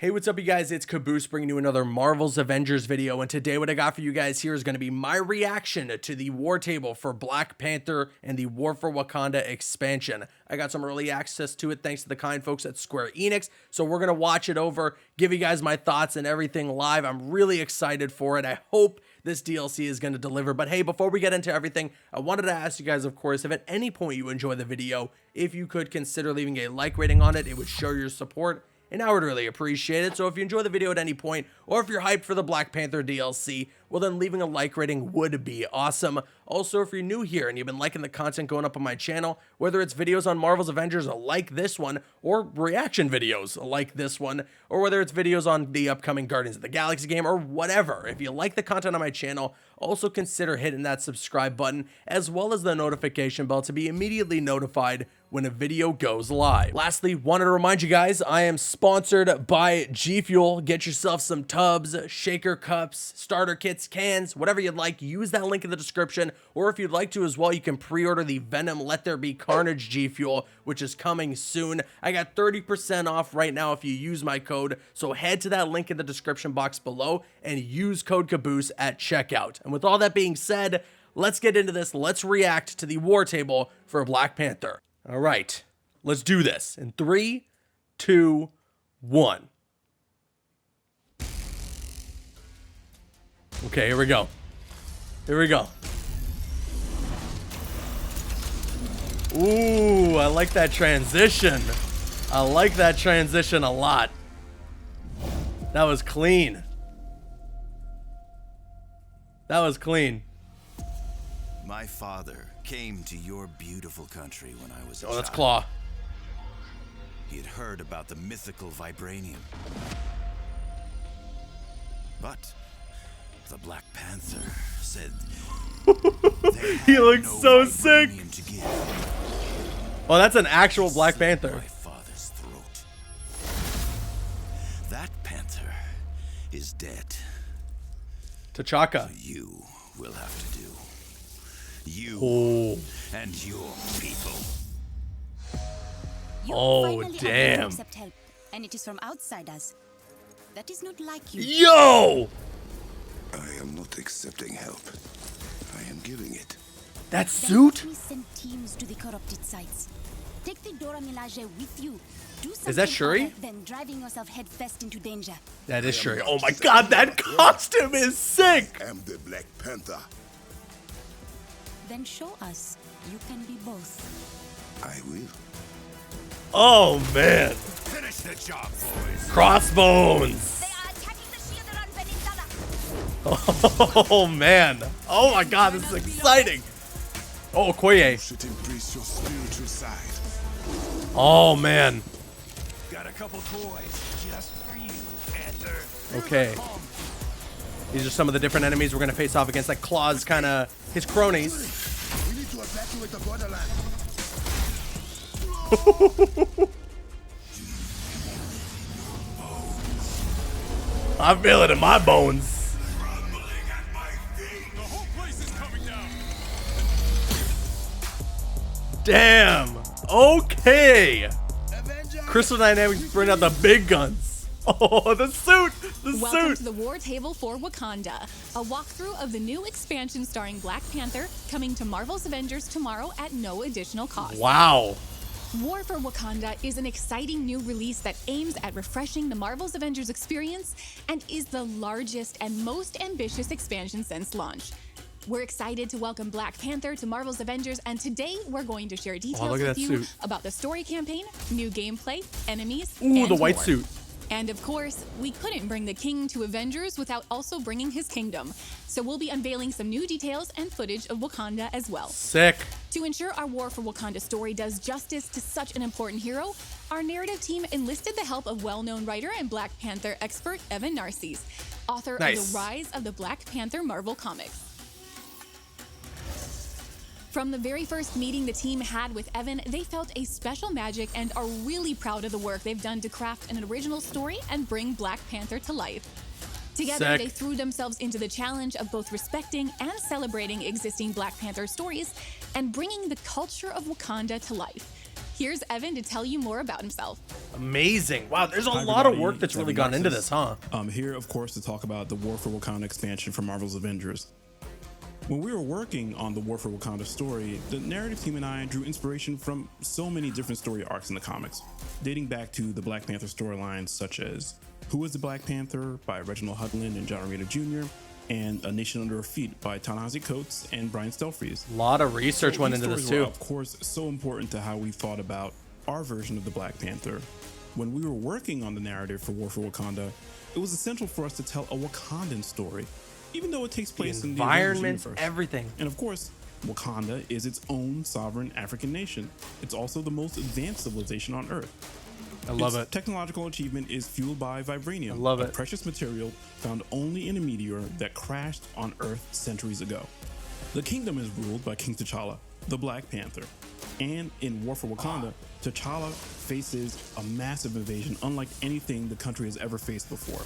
Hey, what's up you guys? It's Caboose bringing you another Marvel's Avengers video, and today what I got for you guys here is going to be my reaction to the war table for Black Panther and the War for Wakanda Expansion. I got some early access to it thanks to the kind folks at Square Enix, so we're going to watch it over, give you guys my thoughts and everything live. I'm really excited for it. I hope this DLC is going to deliver. But hey, before we get into everything, I wanted to ask you guys, of course, if at any point you enjoy the video, if you could consider leaving a like rating on it. It would show your support, and I would really appreciate it. So if you enjoy the video at any point, or if you're hyped for the Black Panther DLC, well then leaving a like rating would be awesome. Also, if you're new here and you've been liking the content going up on my channel, whether it's videos on Marvel's Avengers like this one, or reaction videos like this one, or whether it's videos on the upcoming Guardians of the Galaxy game, or whatever, if you like the content on my channel, also consider hitting that subscribe button, as well as the notification bell to be immediately notified when a video goes live. Lastly, wanted to remind you guys, I am sponsored by G Fuel. Get yourself some tubs, shaker cups, starter kits, cans, whatever you'd like. Use that link in the description, or if you'd like to as well, you can pre-order the Venom Let There Be Carnage G Fuel, which is coming soon. I got 30% off right now if you use my code, so head to that link in the description box below and use code Caboose at checkout. And with all that being said, let's get into this. Let's react to the war table for Black Panther. All right, let's do this in 3, 2, 1. Okay, here we go. Here we go. Ooh, I like that transition. I like that transition a lot. That was clean. That was clean. My father came to your beautiful country when I was a Oh, that's child. Claw. He had heard about the mythical vibranium. But the Black Panther said they He had looks no so sick. vibranium to give. Oh, that's an actual Black Slit Panther. My father's throat. That panther is dead. T'Chaka. You will have to do. You Oh. and your people. You Oh, finally agreed to damn. accept help, and it is from outsiders. That is not like you. Yo! I am not accepting help. I am giving it. That Then suit? let me send teams to the corrupted sites. Take the Dora Milaje with you. Do that something Shuri? other than driving yourself headfirst into danger. That is I am Shuri. not Oh my just god, that anyone. costume is sick! I am the Black Panther. Then show us you can be both. I will. Oh man. Finish the job, boys. Crossbones. They are attacking the shield around Peninsula. Oh man. Oh my god, this is exciting. Oh, Okoye. Should embrace your spiritual side. Oh man. Got a couple toys just for you, Panther. Okay. These are some of the different enemies we're gonna face off against, like Claw's kind of his cronies. We need to evacuate the borderland. I feel it in my bones. The whole place is coming down. Damn. Okay. Crystal Dynamics bring out the big guns. Oh, the suit. The Welcome suit. to the War Table for Wakanda, a walkthrough of the new expansion starring Black Panther, coming to Marvel's Avengers tomorrow at no additional cost. Wow. War for Wakanda is an exciting new release that aims at refreshing the Marvel's Avengers experience and is the largest and most ambitious expansion since launch. We're excited to welcome Black Panther to Marvel's Avengers, and today we're going to share details look at with that you suit. about the story campaign, new gameplay, enemies, Ooh, and the white more. suit. And of course, we couldn't bring the king to Avengers without also bringing his kingdom. So we'll be unveiling some new details and footage of Wakanda as well. Sick. To ensure our War for Wakanda story does justice to such an important hero, our narrative team enlisted the help of well-known writer and Black Panther expert Evan Narcisse, author of Nice. The Rise of the Black Panther Marvel Comics. From the very first meeting the team had with Evan, they felt a special magic and are really proud of the work they've done to craft an original story and bring Black Panther to life. Together, Sick. they threw themselves into the challenge of both respecting and celebrating existing Black Panther stories and bringing the culture of Wakanda to life. Here's Evan to tell you more about himself. Amazing. Wow, there's a Hi, lot of everybody. work that's It's really Evan gone into Marxis. this, huh? I'm here, of course, to talk about the War for Wakanda expansion for Marvel's Avengers. When we were working on the War for Wakanda story, the narrative team and I drew inspiration from so many different story arcs in the comics, dating back to the Black Panther storylines such as Who is the Black Panther by Reginald Hudlin and John Romita Jr., and A Nation Under Her Feet by Ta-Nehisi Coates and Brian Stelfreeze. A lot of research went These into this stories were, too. of course, so important to how we thought about our version of the Black Panther. When we were working on the narrative for War for Wakanda, it was essential for us to tell a Wakandan story, even though it takes place in the Avengers Environments, universe. everything. And of course, Wakanda is its own sovereign African nation. It's also the most advanced civilization on Earth. I love Its it. technological achievement is fueled by vibranium, I love a it. precious material found only in a meteor that crashed on Earth centuries ago. The kingdom is ruled by King T'Challa, the Black Panther. And in War for Wakanda, T'Challa faces a massive invasion unlike anything the country has ever faced before.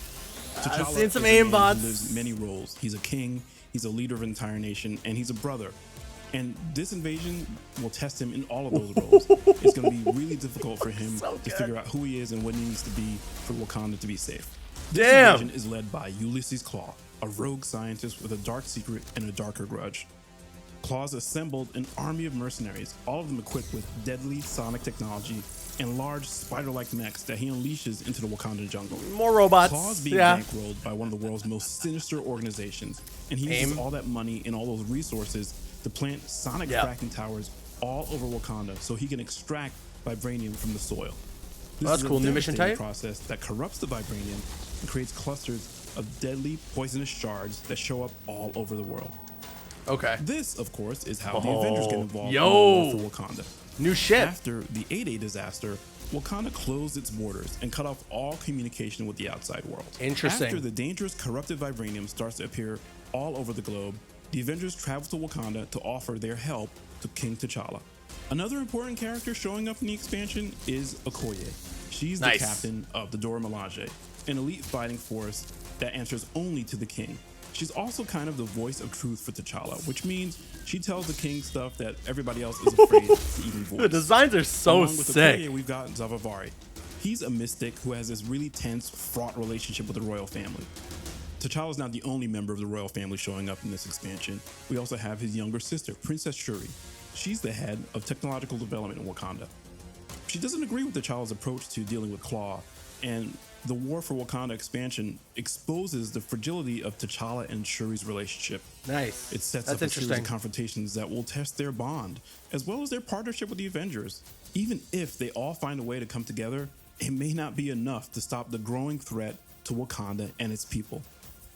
T'Challa seen some is a man aimbots. who lives many roles. He's a king, he's a leader of an entire nation, and he's a brother. And this invasion will test him in all of those roles. It's going to be really difficult for him to figure out who he is and what he needs to be for Wakanda to be safe. This Damn. invasion is led by Ulysses Claw, a rogue scientist with a dark secret and a darker grudge. Claw's assembled an army of mercenaries, all of them equipped with deadly sonic technology and large spider-like mechs that he unleashes into the Wakandan jungle. More robots. Claw's being Yeah. bankrolled by one of the world's most sinister organizations, and he AIM. uses all that money and all those resources to plant sonic Yeah. fracking towers all over Wakanda so he can extract vibranium from the soil. This That's is a cool. New mission devastating type. process that corrupts the vibranium and creates clusters of deadly poisonous shards that show up all over the world. Okay. This, of course, is how the Avengers get involved Yo. in the War for Wakanda. New ship. After the 8-8 disaster, Wakanda closed its borders and cut off all communication with the outside world. Interesting. After the dangerous corrupted vibranium starts to appear all over the globe, the Avengers travel to Wakanda to offer their help to King T'Challa. Another important character showing up in the expansion is Okoye. She's the Nice. captain of the Dora Milaje, an elite fighting force that answers only to the king. She's also kind of the voice of truth for T'Challa, which means she tells the king stuff that everybody else is afraid to even voice. The designs are so Along with sick. Okoye, we've got Zavavari. He's a mystic who has this really tense, fraught relationship with the royal family. T'Challa's not the only member of the royal family showing up in this expansion. We also have his younger sister, Princess Shuri. She's the head of technological development in Wakanda. She doesn't agree with T'Challa's approach to dealing with Claw, and the War for Wakanda expansion exposes the fragility of T'Challa and Shuri's relationship. Nice. It sets That's up a series interesting. of confrontations that will test their bond, as well as their partnership with the Avengers. Even if they all find a way to come together, it may not be enough to stop the growing threat to Wakanda and its people.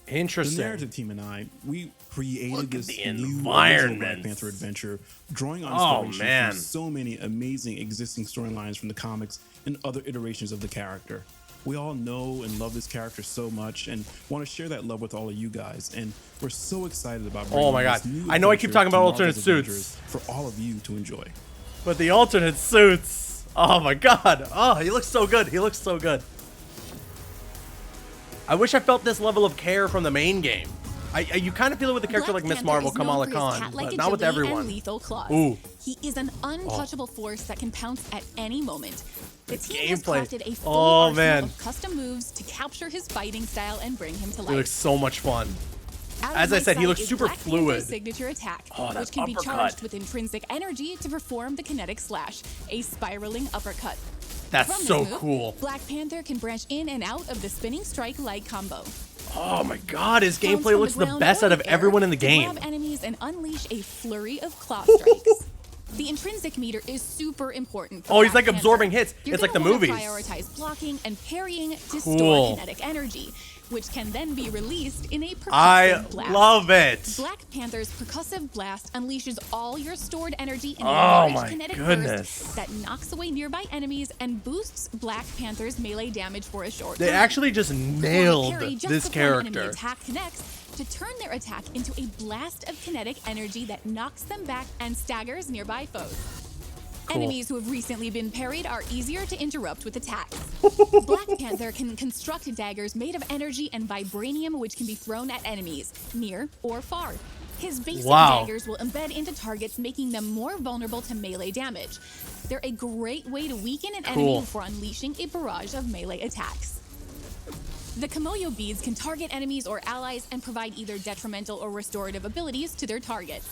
The Interesting. narrative team and I, we created Look at this the new original environments. Black Panther adventure, drawing on Oh, inspiration man. from so many amazing existing storylines from the comics and other iterations of the character. We all know and love this character so much and want to share that love with all of you guys. And we're so excited about bringing Oh my this God. new I know I keep adventure talking about to alternate Marvel's suits. Avengers for all of you to enjoy. But the alternate suits. Oh my God. Oh, he looks so good. He looks so good. I wish I felt this level of care from the main game. You kind of feel it with a character Black like Miss Panther Marvel, is known Kamala for his Khan, cat-like but not with agility everyone. And lethal claws. Ooh. He is an untouchable force that can pounce at any moment. The team has gameplay. crafted a full Oh, arsenal man. of custom moves to capture his fighting style and bring him to He life. looks so much fun. Out of As I my said, he sight looks is super Black Panther's fluid. signature attack, Oh, that which can be uppercut. charged with intrinsic energy to perform the kinetic slash, a spiraling uppercut. That's From this so move, cool. Black Panther can branch in and out of the spinning strike-like combo. Oh my God, his Bounce gameplay from looks the ground best or out of air everyone in the to game. grab enemies and unleash a flurry of claw strikes. The intrinsic meter is super important. For Oh, he's Black like absorbing Panther. hits. You're It's like gonna the wanna movies. Prioritize blocking and parrying to Cool. store kinetic energy, which can then be released in a percussive I blast. love it. Black Panther's percussive blast unleashes all your stored energy in a Oh large my kinetic goodness. burst that knocks away nearby enemies and boosts Black Panther's melee damage for a short They time. actually just nailed Parry just this before an enemy character. attack connects to turn their attack into a blast of kinetic energy that knocks them back and staggers nearby foes. Enemies who have recently been parried are easier to interrupt with attacks. Black Panther can construct daggers made of energy and vibranium which can be thrown at enemies, near or far. His basic Wow. daggers will embed into targets, making them more vulnerable to melee damage. They're a great way to weaken an enemy Cool. before unleashing a barrage of melee attacks. The Kimoyo beads can target enemies or allies and provide either detrimental or restorative abilities to their targets.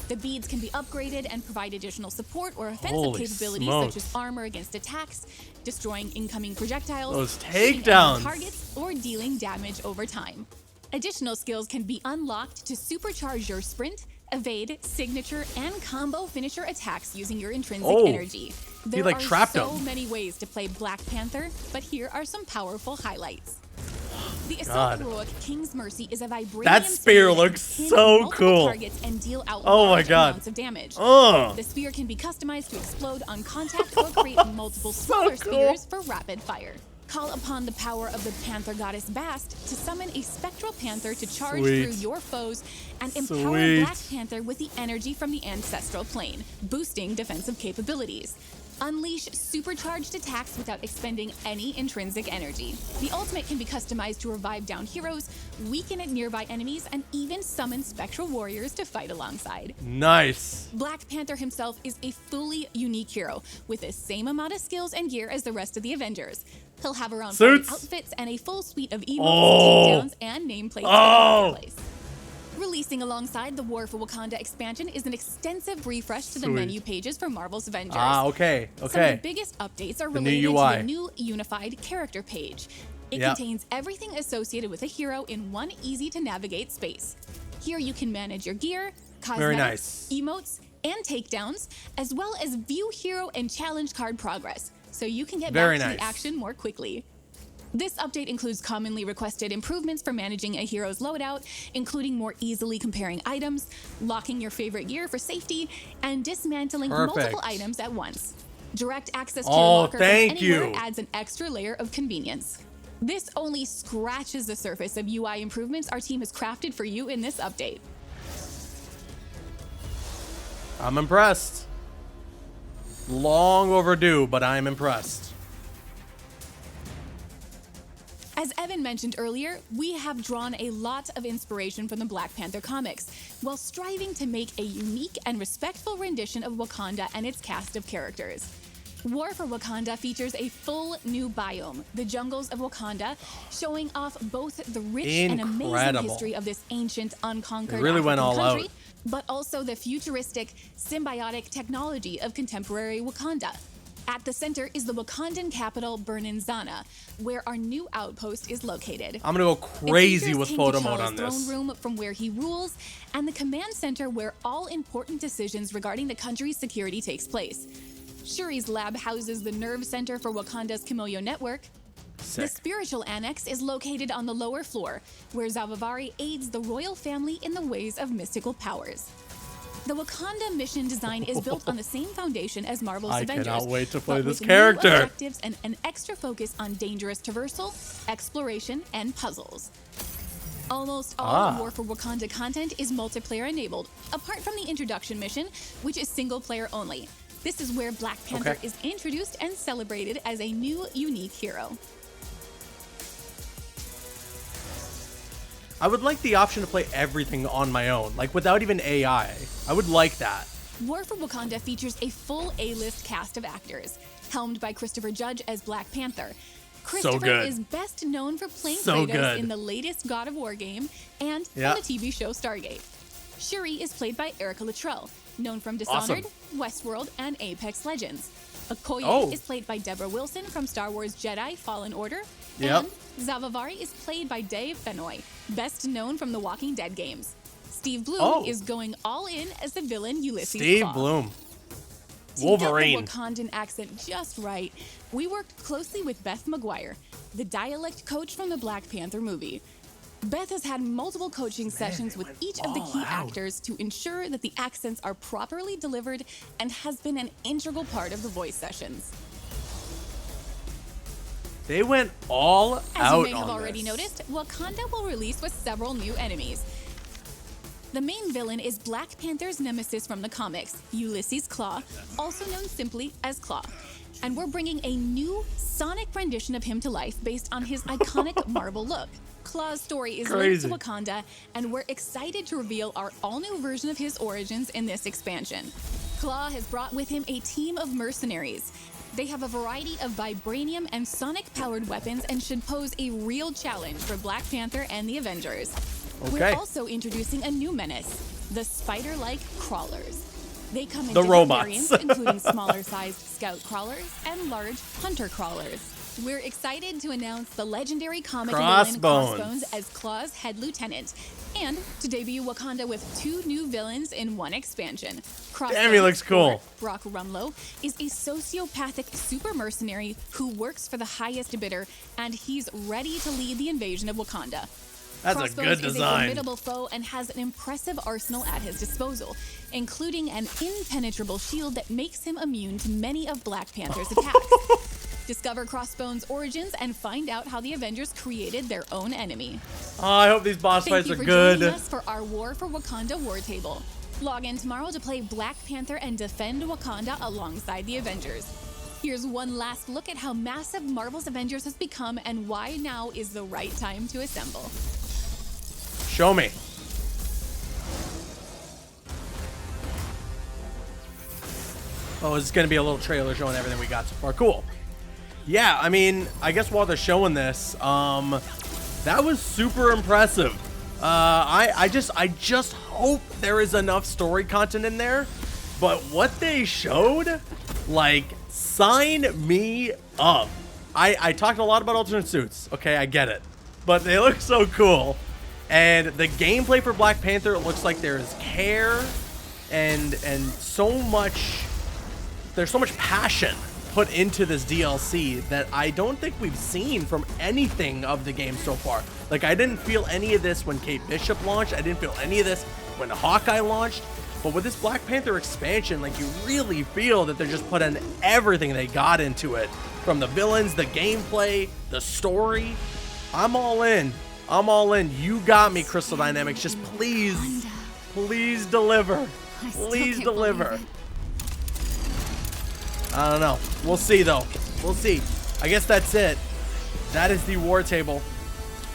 The beads can be upgraded and provide additional support or offensive Holy capabilities smokes. such as armor against attacks, destroying incoming projectiles, Those shooting takedowns. enemy targets, or dealing damage over time. Additional skills can be unlocked to supercharge your sprint, evade, signature, and combo finisher attacks using your intrinsic Oh, energy. There like are trapped so him. many ways to play Black Panther, but here are some powerful highlights. The God. Assault Heroic King's Mercy is a vibranium That spear that looks can hit so multiple cool. targets and deal out Oh my large God. amounts of damage. Oh. The spear can be customized to explode on contact or create multiple smaller cool. spears for rapid fire. Call upon the power of the Panther goddess Bast to summon a spectral panther to charge Sweet. through your foes and empower Sweet. Black Panther with the energy from the ancestral plane, boosting defensive capabilities. Unleash supercharged attacks without expending any intrinsic energy. The ultimate can be customized to revive down heroes, weaken at nearby enemies, and even summon spectral warriors to fight alongside. Nice. Black Panther himself is a fully unique hero with the same amount of skills and gear as the rest of the Avengers. He'll have around 40 Suits. outfits and a full suite of emotes, Oh. takedowns, and nameplates Oh. in the place. Releasing alongside the War for Wakanda expansion is an extensive refresh to the Sweet. menu pages for Marvel's Avengers. Ah, okay. Some of Okay. the biggest updates are The new related to UI. the new unified character page. It Yep. contains everything associated with a hero in one easy-to-navigate space. Here you can manage your gear, Very cosmetics, nice. emotes, and takedowns, as well as view hero and challenge card progress, so you can get Very back to nice. the action more quickly. This update includes commonly requested improvements for managing a hero's loadout, including more easily comparing items, locking your favorite gear for safety, and dismantling Perfect. multiple items at once. Direct access to Oh, your locker thank from anywhere you. adds an extra layer of convenience. This only scratches the surface of UI improvements our team has crafted for you in this update. I'm impressed. Long overdue, but I'm impressed. As Evan mentioned earlier, we have drawn a lot of inspiration from the Black Panther comics, while striving to make a unique and respectful rendition of Wakanda and its cast of characters. War for Wakanda features a full new biome, the jungles of Wakanda, showing off both the rich and amazing Incredible. history of this ancient, unconquered They really went African all country, out. but also the futuristic, symbiotic technology of contemporary Wakanda. At the center is the Wakandan capital, Bernanzana, where our new outpost is located. I'm gonna go crazy It features with King photo mode T'Challa's on this. throne room from where he rules, and the command center where all important decisions regarding the country's security takes place. Shuri's lab houses the nerve center for Wakanda's Kimoyo network. The Sick. spiritual annex is located on the lower floor, where Zavavari aids the royal family in the ways of mystical powers. The Wakanda mission design is built on the same foundation as Marvel's I Avengers. cannot wait to play but this with character. New objectives and an extra focus on dangerous traversal, exploration, and puzzles. Almost all War for Wakanda content is multiplayer enabled, apart from the introduction mission, which is single player only. This is where Black Panther Okay. is introduced and celebrated as a new, unique hero. I would like the option to play everything on my own, like without even AI. I would like that. War for Wakanda features a full A-list cast of actors, helmed by Christopher Judge as Black Panther. Christopher good. is best known for playing So Kratos good. in the latest God of War game and Yeah. from the TV show Stargate. Shuri is played by Erica Luttrell, known from Dishonored, Westworld, and Apex Legends. Okoye Oh. is played by Deborah Wilson from Star Wars Jedi Fallen Order, Yep. and Zavavari is played by Dave Fennoy, best known from the Walking Dead games. Steve Bloom Oh. is going all in as the villain Ulysses Steve Claw. Bloom. To Wolverine. get the Wakandan accent just right, we worked closely with Beth McGuire, the dialect coach from the Black Panther movie. Beth has had multiple coaching sessions with each of the key actors to ensure that the accents are properly delivered and has been an integral part of the voice sessions. They went all As out you may have on already this. noticed, Wakanda will release with several new enemies. The main villain is Black Panther's nemesis from the comics, Ulysses Claw, also known simply as Claw. And we're bringing a new sonic rendition of him to life based on his iconic marble look. Claw's story is linked to Wakanda, and we're excited to reveal our all-new version of his origins in this expansion. Claw has brought with him a team of mercenaries. They have a variety of vibranium and sonic-powered weapons and should pose a real challenge for Black Panther and the Avengers. Okay. We're also introducing a new menace, the spider-like crawlers. They come in The different robots. variants, including smaller-sized scout crawlers and large hunter crawlers. We're excited to announce the legendary comic villain Crossbones as Claw's head lieutenant, and to debut Wakanda with 2 new villains in one expansion. Damn, he looks cool. or Brock Rumlow is a sociopathic super mercenary who works for the highest bidder, and he's ready to lead the invasion of Wakanda. That's a Crossbones good is a design. formidable foe and has an impressive arsenal at his disposal, including an impenetrable shield that makes him immune to many of Black Panther's attacks. Discover Crossbones' origins and find out how the Avengers created their own enemy. Oh, I hope these boss Thank fights you are for good. joining us for our War for Wakanda War Table. Log in tomorrow to play Black Panther and defend Wakanda alongside the Avengers. Here's one last look at how massive Marvel's Avengers has become and why now is the right time to assemble. Show me. Oh, it's going to be a little trailer showing everything we got so far. Cool. Yeah, I mean, I guess while they're showing this, that was super impressive. I just hope there is enough story content in there. But what they showed, like, sign me up. I talked a lot about alternate suits. Okay, I get it. But they look so cool. And the gameplay for Black Panther, it looks like there is care and so much, there's so much passion put into this DLC that I don't think we've seen from anything of the game so far. Like, I didn't feel any of this when Kate Bishop launched. I didn't feel any of this when Hawkeye launched. But with this Black Panther expansion, like, you really feel that they're just putting everything they got into it. From the villains, the gameplay, the story. I'm all in. I'm all in. You got me, Crystal Dynamics. Just please deliver. Please deliver. I don't know. We'll see, though. We'll see. I guess that's it. That is the War Table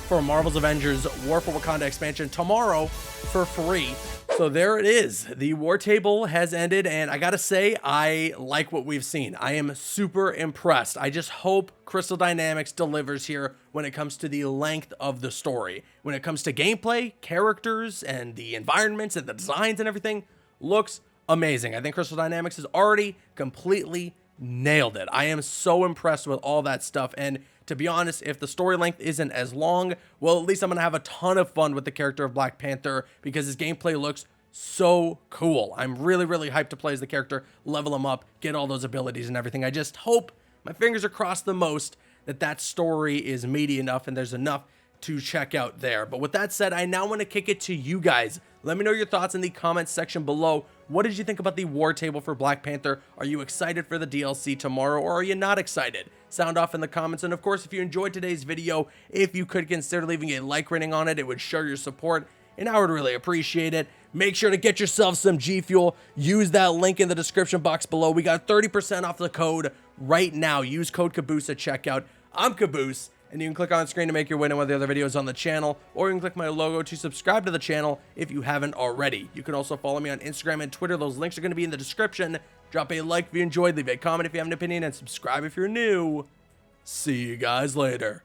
for Marvel's Avengers War for Wakanda Expansion tomorrow for free. So there it is. The War Table has ended, and I gotta say, I like what we've seen. I am super impressed. I just hope Crystal Dynamics delivers here when it comes to the length of the story. When it comes to gameplay, characters, and the environments, and the designs and everything, looks amazing. I think Crystal Dynamics has already completely nailed it. I am so impressed with all that stuff, and to be honest, if the story length isn't as long, well, at least I'm going to have a ton of fun with the character of Black Panther because his gameplay looks so cool. I'm really, really hyped to play as the character, level him up, get all those abilities and everything. I just hope, my fingers are crossed the most, that that story is meaty enough and there's enough to check out there. But with that said, I now want to kick it to you guys. Let me know your thoughts in the comments section below. What did you think about the War Table for Black Panther? Are you excited for the DLC tomorrow, or are you not excited? Sound off in the comments. And of course, if you enjoyed today's video, if you could consider leaving a like rating on it, it would show your support, and I would really appreciate it. Make sure to get yourself some G Fuel. Use that link in the description box below. We got 30% off the code right now. Use code Caboose at checkout. I'm Caboose, and you can click on screen to make your way to one of the other videos on the channel, or you can click my logo to subscribe to the channel if you haven't already. You can also follow me on Instagram and Twitter. Those links are going to be in the description. Drop a like if you enjoyed, leave a comment if you have an opinion, and subscribe if you're new. See you guys later.